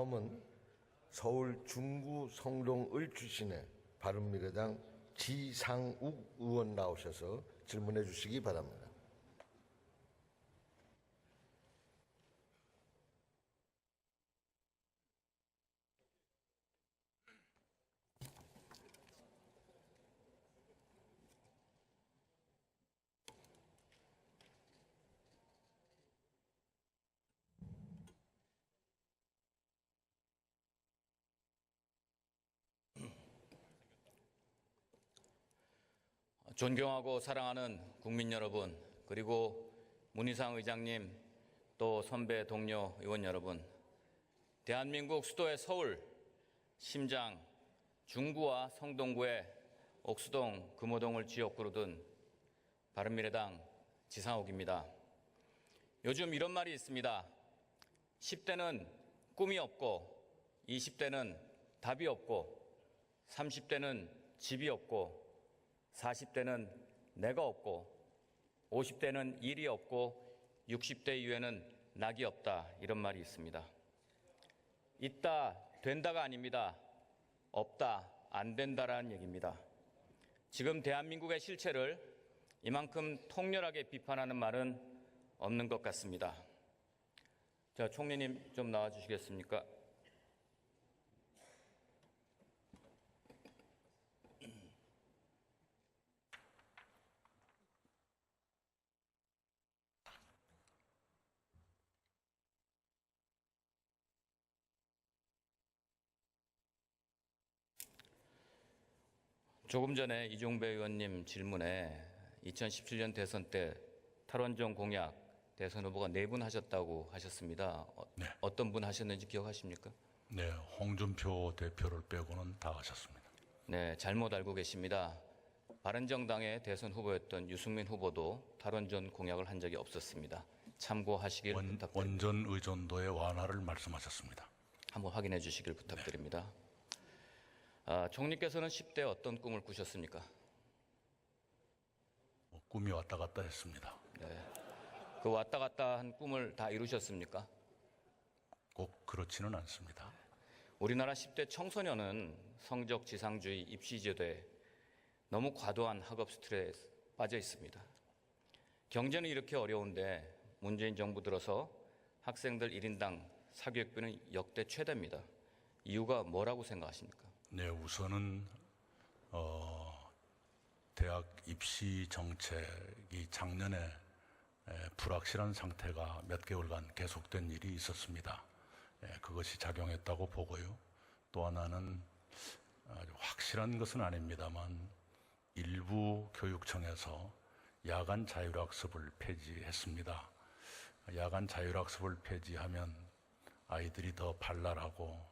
다음은 서울 중구 성동을 출신의 바른미래당 지상욱 의원 나오셔서 질문해 주시기 바랍니다. 존경하고 사랑하는 국민 여러분, 그리고 문희상 의장님, 또 선배 동료 의원 여러분, 대한민국 수도의 서울, 심장, 중구와 성동구의 옥수동, 금호동을 지역구로 둔 바른미래당 지상욱입니다. 요즘 이런 말이 있습니다. 10대는 꿈이 없고, 20대는 답이 없고, 30대는 집이 없고, 40대는 내가 없고, 50대는 일이 없고, 60대 이후에는 낙이 없다, 이런 말이 있습니다. 있다, 된다가 아닙니다. 없다, 안 된다라는 얘기입니다. 지금 대한민국의 실체를 이만큼 통렬하게 비판하는 말은 없는 것 같습니다. 자, 총리님 좀 나와 주시겠습니까? 조금 전에 이종배 의원님 질문에 2017년 대선 때 탈원전 공약 대선 후보가 4분 하셨다고 하셨습니다. 네. 어떤 분 하셨는지 기억하십니까? 네, 홍준표 대표를 빼고는 다 하셨습니다. 네, 잘못 알고 계십니다. 바른정당의 대선 후보였던 유승민 후보도 탈원전 공약을 한 적이 없었습니다. 참고하시길 부탁드립니다. 원전 의존도의 완화를 말씀하셨습니다. 한번 확인해 주시길 부탁드립니다. 총리께서는 10대 어떤 꿈을 꾸셨습니까? 꿈이 왔다 갔다 했습니다. 네. 그 왔다 갔다 한 꿈을 다 이루셨습니까? 꼭 그렇지는 않습니다. 우리나라 10대 청소년은 성적 지상주의, 입시제도에 너무 과도한 학업 스트레스에 빠져 있습니다. 경제는 이렇게 어려운데 문재인 정부 들어서 학생들 1인당 사교육비는 역대 최대입니다. 이유가 뭐라고 생각하십니까? 네, 우선은 대학 입시 정책이 작년에 불확실한 상태가 몇 개월간 계속된 일이 있었습니다. 그것이 작용했다고 보고요. 또 하나는 아주 확실한 것은 아닙니다만 일부 교육청에서 야간 자율학습을 폐지했습니다. 야간 자율학습을 폐지하면 아이들이 더 발랄하고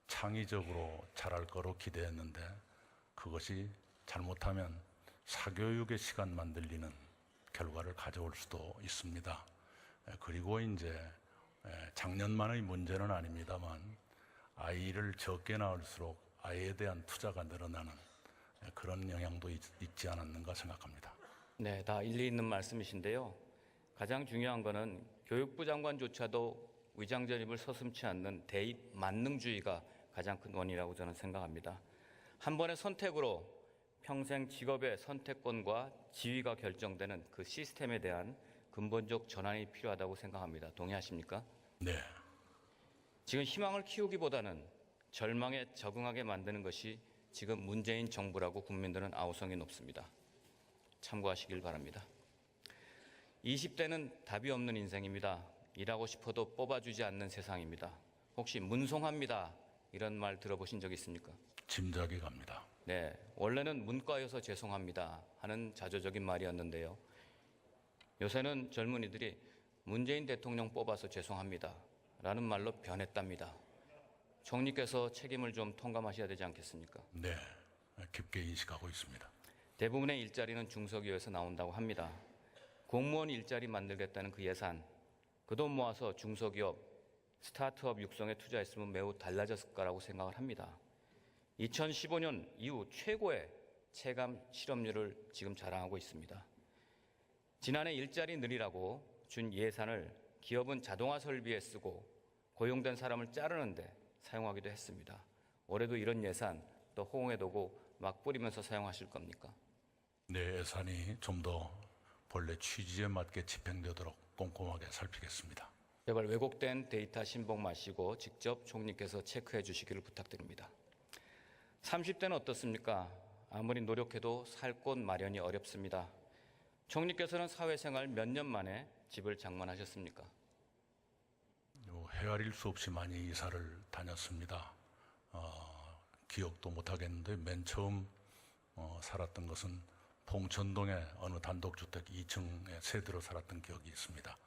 창의적으로 자랄 거로 기대했는데 그것이 잘못하면 사교육의 시간만 늘리는 결과를 가져올 수도 있습니다. 그리고 이제 작년만의 문제는 아닙니다만 아이를 적게 낳을수록 아이에 대한 투자가 늘어나는 그런 영향도 있지 않았는가 생각합니다. 네, 다 일리 있는 말씀이신데요. 가장 중요한 거는 교육부 장관조차도 위장전입을 서슴지 않는 대입 만능주의가 가장 큰 원인이라고 저는 생각합니다. 한 번의 선택으로 평생 직업의 선택권과 지위가 결정되는 그 시스템에 대한 근본적 전환이 필요하다고 생각합니다. 동의하십니까? 네. 지금 희망을 키우기보다는 절망에 적응하게 만드는 것이 지금 문재인 정부라고 국민들은 아우성이 높습니다. 참고하시길 바랍니다. 20대는 답이 없는 인생입니다. 일하고 싶어도 뽑아주지 않는 세상입니다. 혹시 문송합니다. 이런 말 들어보신 적 있습니까? 짐작이 갑니다. 네, 원래는 문과여서 죄송합니다 하는 자조적인 말이었는데요. 요새는 젊은이들이 문재인 대통령 뽑아서 죄송합니다 라는 말로 변했답니다. 총리께서 책임을 좀 통감하셔야 되지 않겠습니까? 네, 깊게 인식하고 있습니다. 대부분의 일자리는 중소기업에서 나온다고 합니다. 공무원 일자리 만들겠다는 그 예산, 그 돈 모아서 중소기업, 스타트업 육성에 투자했으면 매우 달라졌을 거라고 생각을 합니다. 2015년 이후 최고의 체감 실업률을 지금 자랑하고 있습니다. 지난해 일자리 늘리라고 준 예산을 기업은 자동화 설비에 쓰고 고용된 사람을 자르는데 사용하기도 했습니다. 올해도 이런 예산 또 호응해 두고 막 뿌리면서 사용하실 겁니까? 내 예산이 좀 더 본래 취지에 맞게 집행되도록 꼼꼼하게 살피겠습니다. 제발 왜곡된 데이터 신봉 마시고 직접 총리께서 체크해 주시기를 부탁드립니다. 30대는 어떻습니까? 아무리 노력해도 살 곳 마련이 어렵습니다. 총리께서는 사회생활 몇 년 만에 집을 장만하셨습니까? 헤아릴 수 없이 많이 이사를 다녔습니다. 기억도 못하겠는데 맨 처음 살았던 것은 봉천동의 어느 단독주택 2층에 세대로 살았던 기억이 있습니다.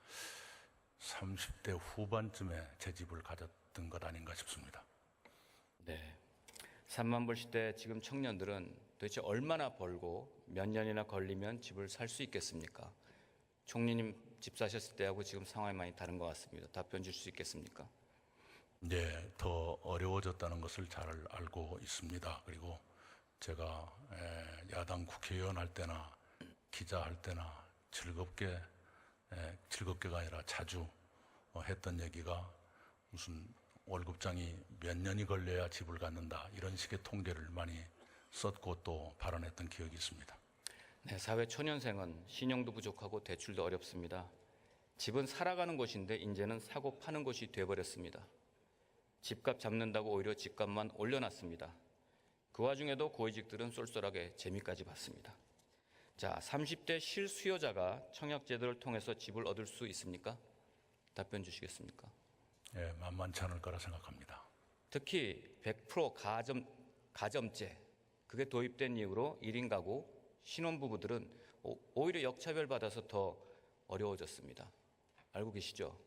30대 후반쯤에 제 집을 가졌던 것 아닌가 싶습니다. 네. 3만 불 시대 지금 청년들은 도대체 얼마나 벌고 몇 년이나 걸리면 집을 살 수 있겠습니까? 총리님 집 사셨을 때하고 지금 상황이 많이 다른 것 같습니다. 답변 줄 수 있겠습니까? 네, 더 어려워졌다는 것을 잘 알고 있습니다. 그리고 제가 야당 국회의원 할 때나 기자할 때나 즐겁게가 아니라 자주 했던 얘기가 무슨 월급장이 몇 년이 걸려야 집을 갖는다 이런 식의 통계를 많이 썼고 또 발언했던 기억이 있습니다. 네, 사회 초년생은 신용도 부족하고 대출도 어렵습니다. 집은 살아가는 곳인데 이제는 사고 파는 곳이 돼버렸습니다. 집값 잡는다고 오히려 집값만 올려놨습니다. 그 와중에도 고위직들은 쏠쏠하게 재미까지 봤습니다. 자, 30대 실수요자가 청약제도를 통해서 집을 얻을 수 있습니까? 답변 주시겠습니까? 예, 만만치 않을 거라 생각합니다. 특히 100% 가점제 그게 도입된 이후로 1인 가구 신혼부부들은 오히려 역차별 받아서 더 어려워졌습니다. 알고 계시죠?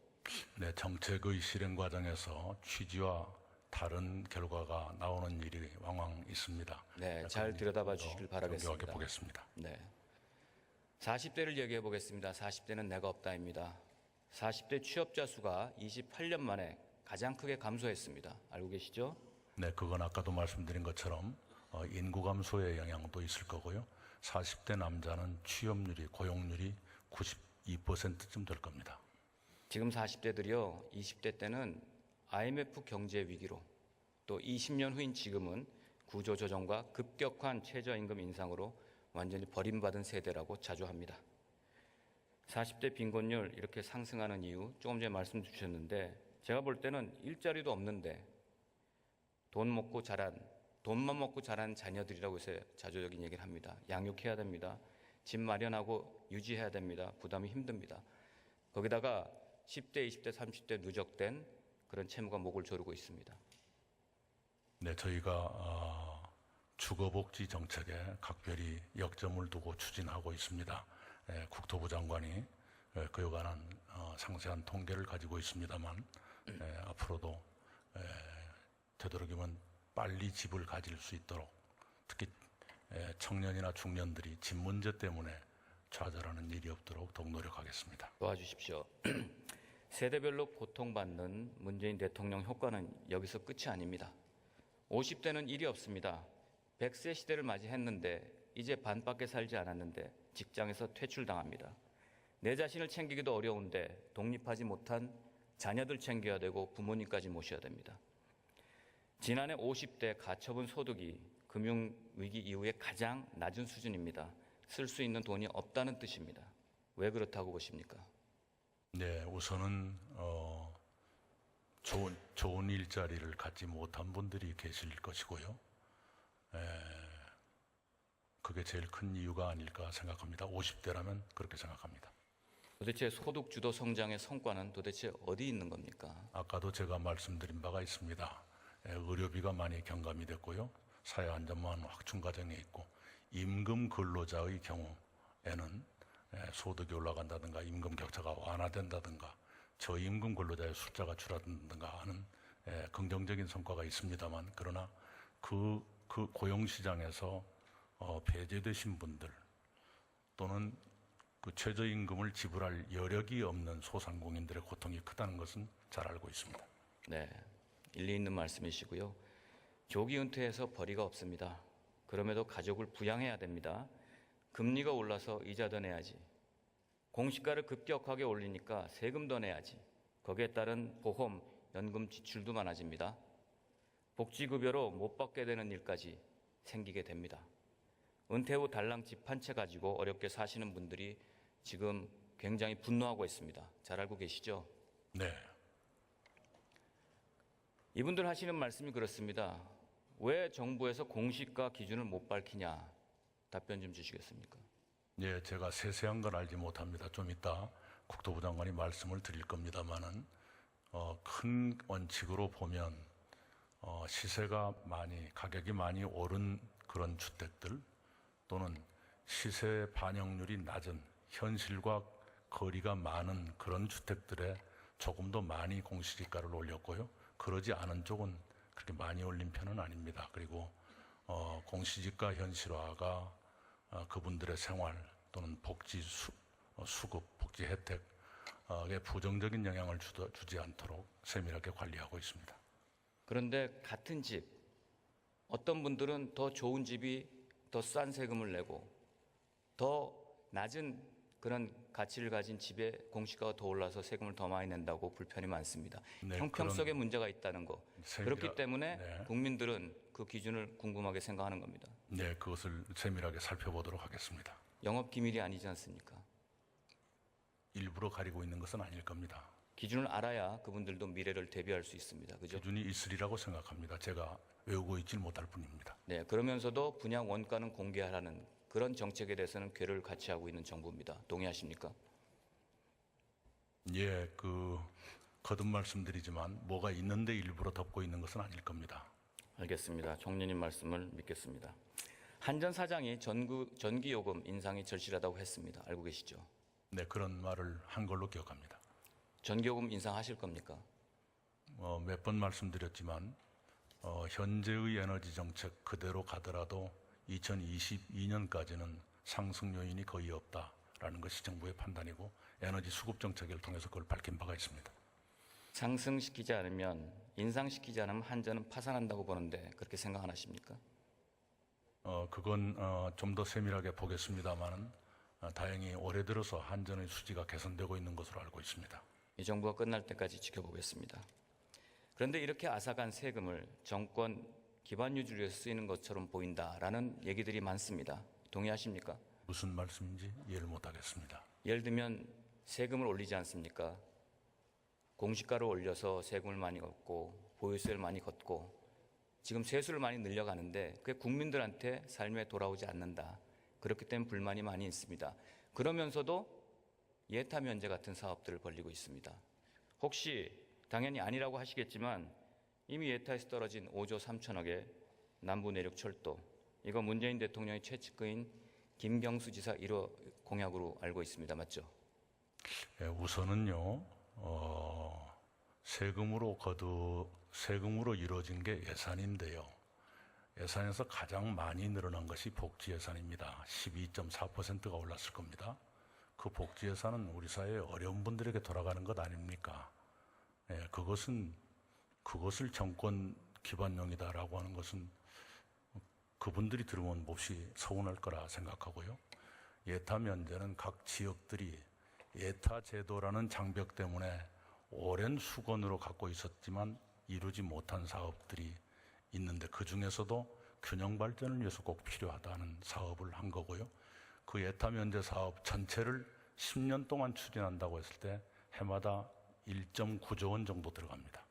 네, 정책의 실행 과정에서 취지와 다른 결과가 나오는 일이 왕왕 있습니다. 네, 잘 들여다봐 주시길 바라겠습니다. 정교하게 보겠습니다. 네. 40대를 얘기해 보겠습니다. 40대는 내가 없다입니다. 40대 취업자 수가 28년 만에 가장 크게 감소했습니다. 알고 계시죠? 네, 그건 아까도 말씀드린 것처럼 인구 감소의 영향도 있을 거고요. 40대 남자는 취업률이 고용률이 92%쯤 될 겁니다. 지금 40대들이요. 20대 때는 IMF 경제 위기로 또 20년 후인 지금은 구조조정과 급격한 최저임금 인상으로 완전히 버림받은 세대라고 자주 합니다. 40대 빈곤율 이렇게 상승하는 이유 조금 전에 말씀 주셨는데 제가 볼 때는 일자리도 없는데 돈만 먹고 자란 자녀들이라고 해서 자조적인 얘기를 합니다. 양육해야 됩니다. 집 마련하고 유지해야 됩니다. 부담이 힘듭니다. 거기다가 10대, 20대, 30대 누적된 그런 채무가 목을 조르고 있습니다. 네, 저희가 주거복지 정책에 각별히 역점을 두고 추진하고 있습니다. 국토부 장관이 그에 관한 상세한 통계를 가지고 있습니다만 앞으로도 되도록이면 빨리 집을 가질 수 있도록 특히 청년이나 중년들이 집 문제 때문에 좌절하는 일이 없도록 더욱 노력하겠습니다. 도와주십시오. 세대별로 고통받는 문재인 대통령 효과는 여기서 끝이 아닙니다. 50대는 일이 없습니다. 100세 시대를 맞이했는데 이제 반밖에 살지 않았는데 직장에서 퇴출당합니다. 내 자신을 챙기기도 어려운데 독립하지 못한 자녀들 챙겨야 되고 부모님까지 모셔야 됩니다. 지난해 50대 가처분 소득이 금융위기 이후에 가장 낮은 수준입니다. 쓸 수 있는 돈이 없다는 뜻입니다. 왜 그렇다고 보십니까? 네, 우선은 좋은 일자리를 갖지 못한 분들이 계실 것이고요. 그게 제일 큰 이유가 아닐까 생각합니다. 50대라면 그렇게 생각합니다. 도대체 소득 주도 성장의 성과는 도대체 어디 있는 겁니까? 아까도 제가 말씀드린 바가 있습니다. 의료비가 많이 경감이 됐고요. 사회안전망 확충 과정에 있고 임금 근로자의 경우에는 소득이 올라간다든가 임금 격차가 완화된다든가 저임금 근로자의 숫자가 줄어든다든가 하는 긍정적인 성과가 있습니다만 그러나 그 고용시장에서 배제되신 분들 또는 그 최저임금을 지불할 여력이 없는 소상공인들의 고통이 크다는 것은 잘 알고 있습니다. 네, 일리 있는 말씀이시고요. 조기 은퇴해서 벌이가 없습니다. 그럼에도 가족을 부양해야 됩니다. 금리가 올라서 이자 더 내야지. 공시가를 급격하게 올리니까 세금 더 내야지. 거기에 따른 보험, 연금 지출도 많아집니다. 복지급여로 못 받게 되는 일까지 생기게 됩니다. 은퇴 후 달랑 집 한 채 가지고 어렵게 사시는 분들이 지금 굉장히 분노하고 있습니다. 잘 알고 계시죠? 네. 이분들 하시는 말씀이 그렇습니다. 왜 정부에서 공시가 기준을 못 밝히냐? 답변 좀 주시겠습니까? 예, 제가 세세한 건 알지 못합니다. 좀 이따 국토부 장관이 말씀을 드릴 겁니다만은 큰 원칙으로 보면 시세가 가격이 많이 오른 그런 주택들 또는 시세 반영률이 낮은 현실과 거리가 많은 그런 주택들에 조금 더 많이 공시지가를 올렸고요. 그러지 않은 쪽은 그렇게 많이 올린 편은 아닙니다. 그리고 공시지가 현실화가 그분들의 생활 또는 복지 수급, 복지 혜택에 부정적인 영향을 주지 않도록 세밀하게 관리하고 있습니다. 그런데 같은 집, 어떤 분들은 더 좋은 집이 더 싼 세금을 내고 더 낮은 그런 가치를 가진 집에 공시가가 더 올라서 세금을 더 많이 낸다고 불편이 많습니다. 네, 형평성에 문제가 있다는 거. 그렇기 때문에 네. 국민들은 그 기준을 궁금하게 생각하는 겁니다. 네, 그것을 세밀하게 살펴보도록 하겠습니다. 영업 기밀이 아니지 않습니까? 일부러 가리고 있는 것은 아닐 겁니다. 기준을 알아야 그분들도 미래를 대비할 수 있습니다. 그죠? 기준이 있으리라고 생각합니다. 제가 외우고 있지 못할 뿐입니다. 네, 그러면서도 분양 원가는 공개하라는 그런 정책에 대해서는 궤를 같이 하고 있는 정부입니다. 동의하십니까? 예, 거듭 말씀드리지만 뭐가 있는데 일부러 덮고 있는 것은 아닐 겁니다. 알겠습니다. 총리님 말씀을 믿겠습니다. 한전 사장이 전기요금 인상이 절실하다고 했습니다. 알고 계시죠? 네, 그런 말을 한 걸로 기억합니다. 전기요금 인상하실 겁니까? 몇 번 말씀드렸지만 현재의 에너지 정책 그대로 가더라도 2022년까지는 상승 요인이 거의 없다라는 것이 정부의 판단이고 에너지 수급 정책을 통해서 그걸 밝힌 바가 있습니다. 상승시키지 않으면 인상시키지 않으면 한전은 파산한다고 보는데 그렇게 생각 안 하십니까? 그건 좀 더 세밀하게 보겠습니다만은 다행히 올해 들어서 한전의 수지가 개선되고 있는 것으로 알고 있습니다. 이 정부가 끝날 때까지 지켜보겠습니다. 그런데 이렇게 앗아간 세금을 정권 기반 유지를 위해서 쓰이는 것처럼 보인다라는 얘기들이 많습니다. 동의하십니까? 무슨 말씀인지 이해를 못하겠습니다. 예를 들면 세금을 올리지 않습니까? 공시가를 올려서 세금을 많이 걷고 보유세를 많이 걷고 지금 세수를 많이 늘려가는데 그게 국민들한테 삶에 돌아오지 않는다. 그렇기 때문에 불만이 많이 있습니다. 그러면서도 예타 면제 같은 사업들을 벌리고 있습니다. 혹시 당연히 아니라고 하시겠지만 이미 예타에서 떨어진 5조 3천억의 남부 내륙 철도 이거 문재인 대통령의 최측근인 김경수 지사 1호 공약으로 알고 있습니다. 맞죠? 예, 우선은요 세금으로 이루어진 게 예산인데요. 예산에서 가장 많이 늘어난 것이 복지 예산입니다. 12.4%가 올랐을 겁니다. 그 복지 예산은 우리 사회의 어려운 분들에게 돌아가는 것 아닙니까? 예, 그것을 정권 기반용이다라고 하는 것은 그분들이 들으면 몹시 서운할 거라 생각하고요. 예타 면제는 각 지역들이 예타 제도라는 장벽 때문에 오랜 수건으로 갖고 있었지만 이루지 못한 사업들이 있는데 그 중에서도 균형 발전을 위해서 꼭 필요하다는 사업을 한 거고요. 그 예타 면제 사업 전체를 10년 동안 추진한다고 했을 때 해마다 1.9조 원 정도 들어갑니다.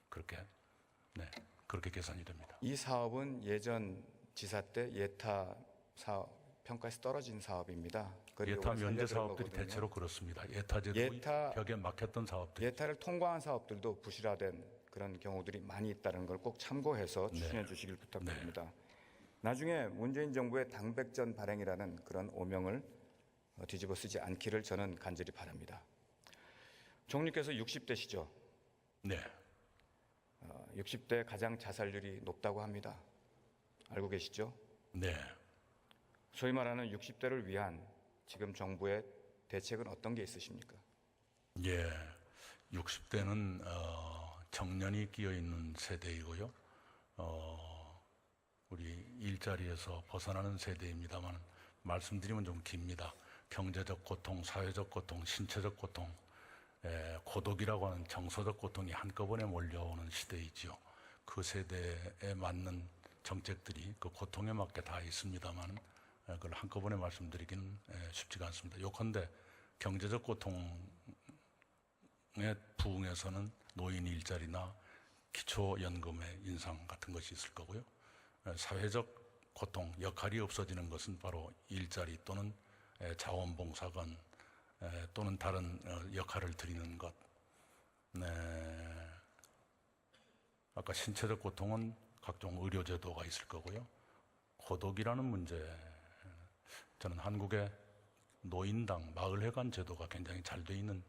그렇게 계산이 됩니다. 이 사업은 예전 지사 때 예타 사업 평가에서 떨어진 사업입니다. 예타 면제 사업들이 대체로 그렇습니다. 예타 제도의 벽에 막혔던 사업들. 예타를 통과한 사업들도 부실화된 그런 경우들이 많이 있다는 걸 꼭 참고해서 추진해 주시길 부탁드립니다. 나중에 문재인 정부의 당백전 발행이라는 그런 오명을 뒤집어 쓰지 않기를 저는 간절히 바랍니다. 총리께서 60대시죠? 네. 60대 가장 자살률이 높다고 합니다. 알고 계시죠? 네. 소위 말하는 60대를 위한 지금 정부의 대책은 어떤 게 있으십니까? 예. 60대는 정년이 끼어 있는 세대이고요. 우리 일자리에서 벗어나는 세대입니다만 말씀드리면 좀 깁니다. 경제적 고통, 사회적 고통, 신체적 고통, 고독이라고 하는 정서적 고통이 한꺼번에 몰려오는 시대이지요. 그 세대에 맞는 정책들이 그 고통에 맞게 다 있습니다만 그걸 한꺼번에 말씀드리기는 쉽지가 않습니다. 요컨대 경제적 고통에 부응해서는 노인 일자리나 기초연금의 인상 같은 것이 있을 거고요. 사회적 고통, 역할이 없어지는 것은 바로 일자리 또는 자원봉사건 또는 다른 역할을 드리는 것. 아까 신체적 고통은 각종 의료제도가 있을 거고요. 고독이라는 문제, 저는 한국의 노인당, 마을회관 제도가 굉장히 잘 돼 있는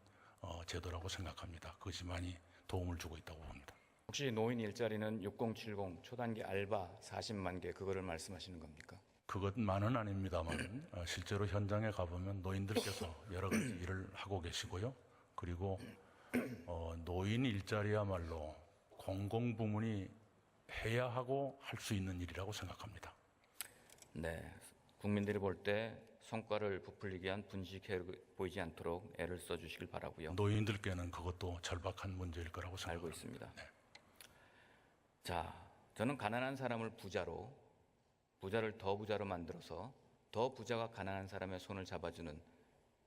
제도라고 생각합니다. 그것이 많이 도움을 주고 있다고 봅니다. 혹시 노인 일자리는 6070 초단기 알바 40만 개 그거를 말씀하시는 겁니까? 그것만은 아닙니다만 실제로 현장에 가보면 노인들께서 여러 가지 일을 하고 계시고요. 그리고 노인 일자리야말로 공공부문이 해야 하고 할 수 있는 일이라고 생각합니다. 네, 국민들이 볼 때 성과를 부풀리기 위한 분식해 보이지 않도록 애를 써주시길 바라고요. 노인들께는 그것도 절박한 문제일 거라고 알고 생각합니다. 있습니다. 자, 저는 가난한 사람을 부자를 더 부자로 만들어서 더 부자가 가난한 사람의 손을 잡아주는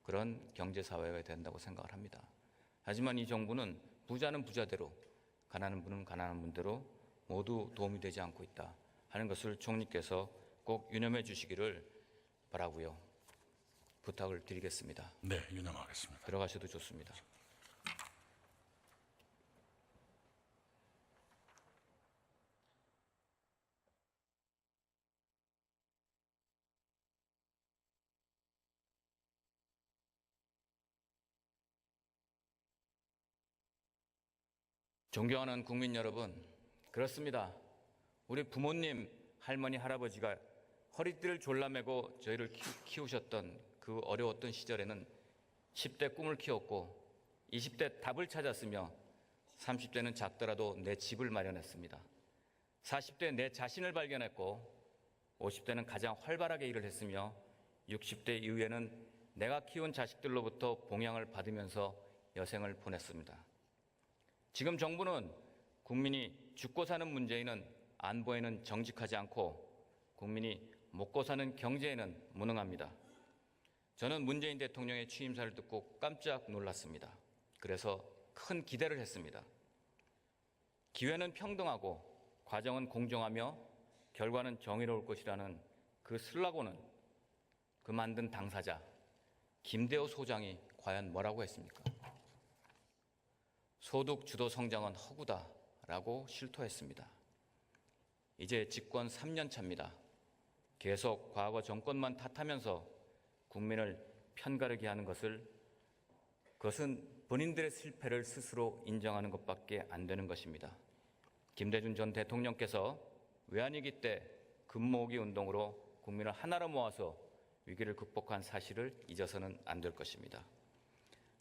그런 경제사회가 된다고 생각을 합니다. 하지만 이 정부는 부자는 부자대로, 가난한 분은 가난한 분대로 모두 도움이 되지 않고 있다 하는 것을 총리께서 꼭 유념해 주시기를 바라고요. 부탁을 드리겠습니다. 네, 유념하겠습니다. 들어가셔도 좋습니다. 존경하는 국민 여러분, 그렇습니다. 우리 부모님, 할머니, 할아버지가 허리띠를 졸라매고 저희를 키우셨던 그 어려웠던 시절에는 10대 꿈을 키웠고 20대 답을 찾았으며 30대는 작더라도 내 집을 마련했습니다. 40대 내 자신을 발견했고 50대는 가장 활발하게 일을 했으며 60대 이후에는 내가 키운 자식들로부터 봉양을 받으면서 여생을 보냈습니다. 지금 정부는 국민이 죽고 사는 문제에는 안보에는 정직하지 않고 국민이 먹고 사는 경제에는 무능합니다. 저는 문재인 대통령의 취임사를 듣고 깜짝 놀랐습니다. 그래서 큰 기대를 했습니다. 기회는 평등하고 과정은 공정하며 결과는 정의로울 것이라는 그 슬로건은 그 만든 당사자 김대호 소장이 과연 뭐라고 했습니까? 소득 주도 성장은 허구다라고 실토했습니다. 이제 집권 3년 차입니다. 계속 과거 정권만 탓하면서 국민을 편가르게 하는 그것은 본인들의 실패를 스스로 인정하는 것밖에 안 되는 것입니다. 김대중 전 대통령께서 외환위기 때 금모으기 운동으로 국민을 하나로 모아서 위기를 극복한 사실을 잊어서는 안 될 것입니다.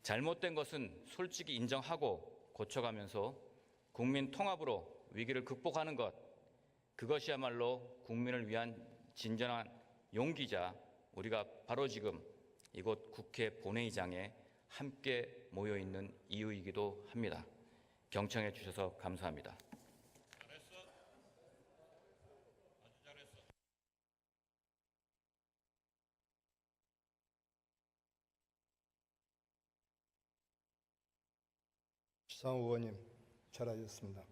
잘못된 것은 솔직히 인정하고 고쳐가면서 국민 통합으로 위기를 극복하는 것, 그것이야말로 국민을 위한 진정한 용기자 우리가 바로 지금 이곳 국회 본회의장에 함께 모여있는 이유이기도 합니다. 경청해 주셔서 감사합니다. 시상 의원님, 잘하셨습니다.